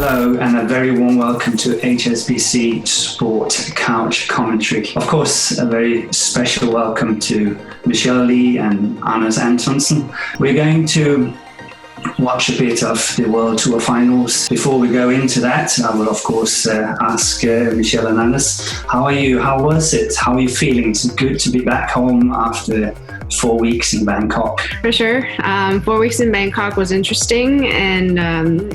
Hello and a very warm welcome to HSBC Sport Couch Commentary. Of course, a very special welcome to Michelle Lee and Antonsen. We're going to watch a bit of the World Tour Finals. Before we go into that, I will of course ask Michelle and Anders, how are you? How was it? How are you feeling? It's good to be back home after 4 weeks in Bangkok. For sure. 4 weeks in Bangkok was interesting, and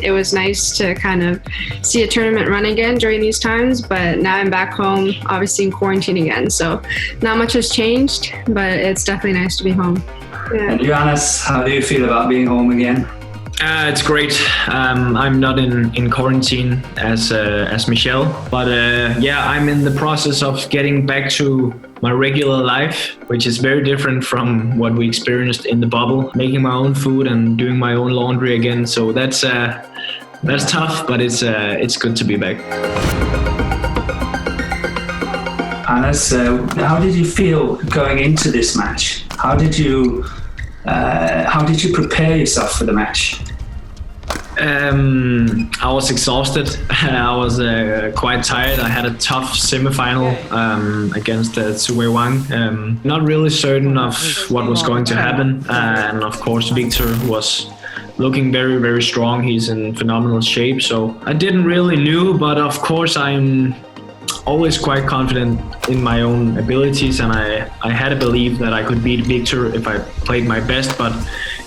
it was nice to kind of see a tournament run again during these times, but now I'm back home, obviously in quarantine again, so not much has changed, but it's definitely nice to be home. Yeah. And Johannes, how do you feel about being home again? It's great. I'm not in quarantine as Michelle, but I'm in the process of getting back to my regular life, which is very different from what we experienced in the bubble. Making my own food and doing my own laundry again. So that's tough, but it's good to be back. Anders, how did you feel going into this match? How did you prepare yourself for the match? I was exhausted. I was quite tired. I had a tough semi-final against Sue Wang. Not really certain of what was going to happen. And of course, Victor was looking very, very strong. He's in phenomenal shape. So I didn't really know, but of course I'm always quite confident in my own abilities, and I had a belief that I could beat Victor if I played my best, but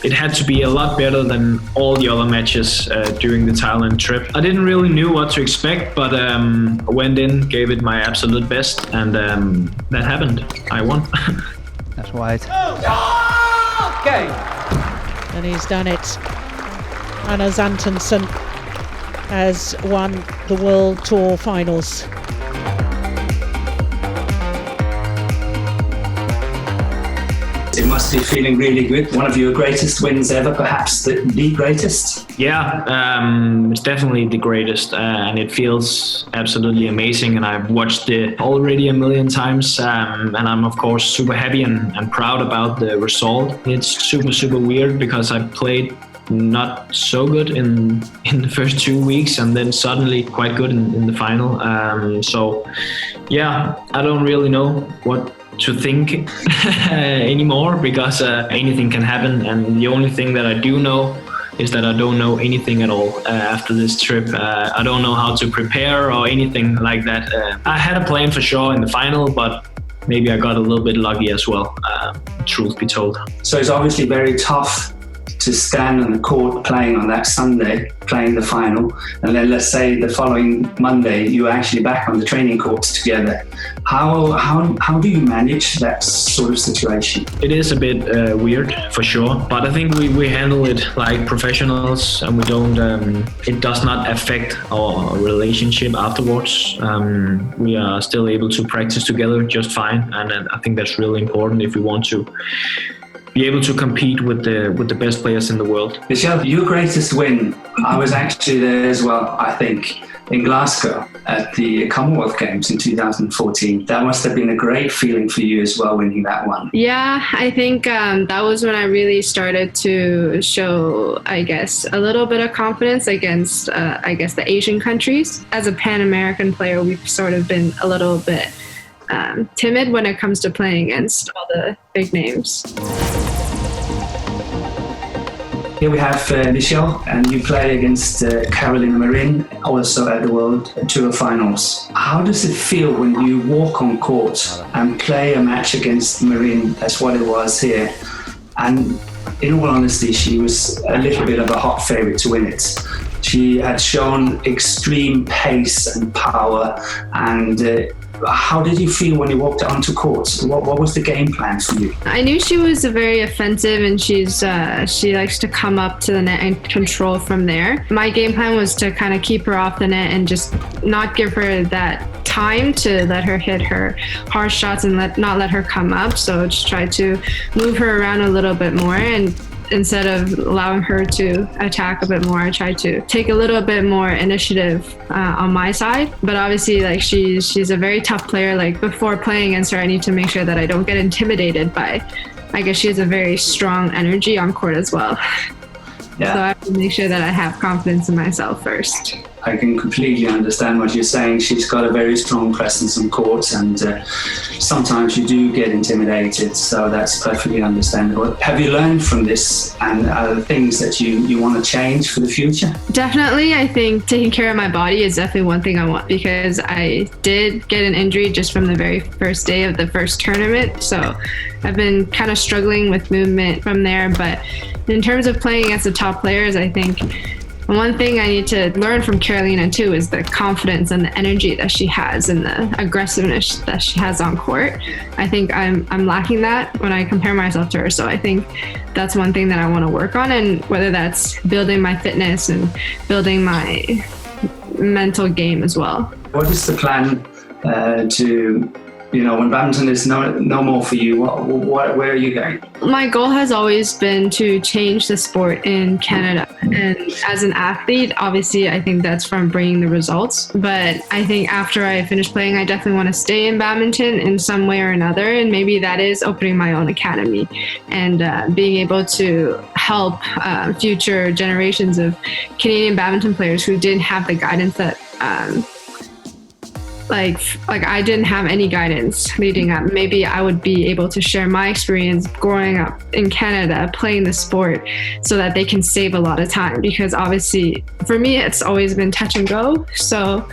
it had to be a lot better than all the other matches during the Thailand trip. I didn't really know what to expect, but I went in, gave it my absolute best, and that happened. I won. That's right. Okay. And he's done it. Anders Antonsen has won the World Tour Finals. It must be feeling really good. One of your greatest wins ever, perhaps the greatest? Yeah, it's definitely the greatest, and it feels absolutely amazing. And I've watched it already a million times, and I'm of course super happy and proud about the result. It's super, super weird because I played not so good in the first 2 weeks, and then suddenly quite good in the final. So yeah, I don't really know what to think anymore, because anything can happen, and the only thing that I do know is that I don't know anything at all after this trip. I don't know how to prepare or anything like that. I had a plan for sure in the final, but maybe I got a little bit lucky as well, truth be told. So it's obviously very tough to stand on the court playing on that Sunday, playing the final, and then let's say the following Monday you're actually back on the training courts together. How do you manage that sort of situation? It is a bit weird for sure, but I think we handle it like professionals, and we don't. It does not affect our relationship afterwards. We are still able to practice together just fine, and I think that's really important if we want to be able to compete with the best players in the world. Michelle, your greatest win, I was actually there as well, I think, in Glasgow at the Commonwealth Games in 2014. That must have been a great feeling for you as well, winning that one. Yeah, I think that was when I really started to show, I guess, a little bit of confidence against, the Asian countries. As a Pan-American player, we've sort of been a little bit timid when it comes to playing against all the big names. Here we have Michelle, and you play against Carolina Marin, also at the World Tour Finals. How does it feel when you walk on court and play a match against Marin, as what it was here? And in all honesty, she was a little bit of a hot favourite to win it. She had shown extreme pace and power, and how did you feel when you walked onto court? What was the game plan for you? I knew she was very offensive, and she likes to come up to the net and control from there. My game plan was to kind of keep her off the net and just not give her that time to let her hit her hard shots and not let her come up. So just try to move her around a little bit more, and instead of allowing her to attack a bit more, I tried to take a little bit more initiative on my side. But obviously, like she's a very tough player. Like before playing against her, I need to make sure that I don't get intimidated by. I guess she has a very strong energy on court as well. Yeah. So I have to make sure that I have confidence in myself first. I can completely understand what you're saying. She's got a very strong presence on court, and sometimes you do get intimidated, so that's perfectly understandable. Have you learned from this, and are there things that you want to change for the future? Definitely, I think taking care of my body is definitely one thing I want, because I did get an injury just from the very first day of the first tournament. So I've been kind of struggling with movement from there. But in terms of playing against the top players, I think one thing I need to learn from Carolina too is the confidence and the energy that she has and the aggressiveness that she has on court. I think I'm lacking that when I compare myself to her. So I think that's one thing that I want to work on, and whether that's building my fitness and building my mental game as well. What is the plan to, when badminton is no more for you, where are you going? My goal has always been to change the sport in Canada. And as an athlete, obviously, I think that's from bringing the results. But I think after I finish playing, I definitely want to stay in badminton in some way or another. And maybe that is opening my own academy and being able to help future generations of Canadian badminton players who didn't have the guidance that like I didn't have any guidance leading up. Maybe I would be able to share my experience growing up in Canada playing the sport, so that they can save a lot of time, because obviously for me it's always been touch and go. So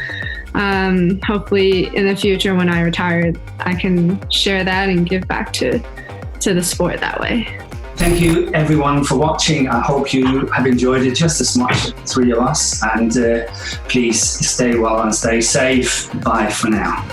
hopefully in the future when I retire, I can share that and give back to the sport that way. Thank you everyone for watching. I hope you have enjoyed it just as much as the three of us, and please stay well and stay safe. Bye for now.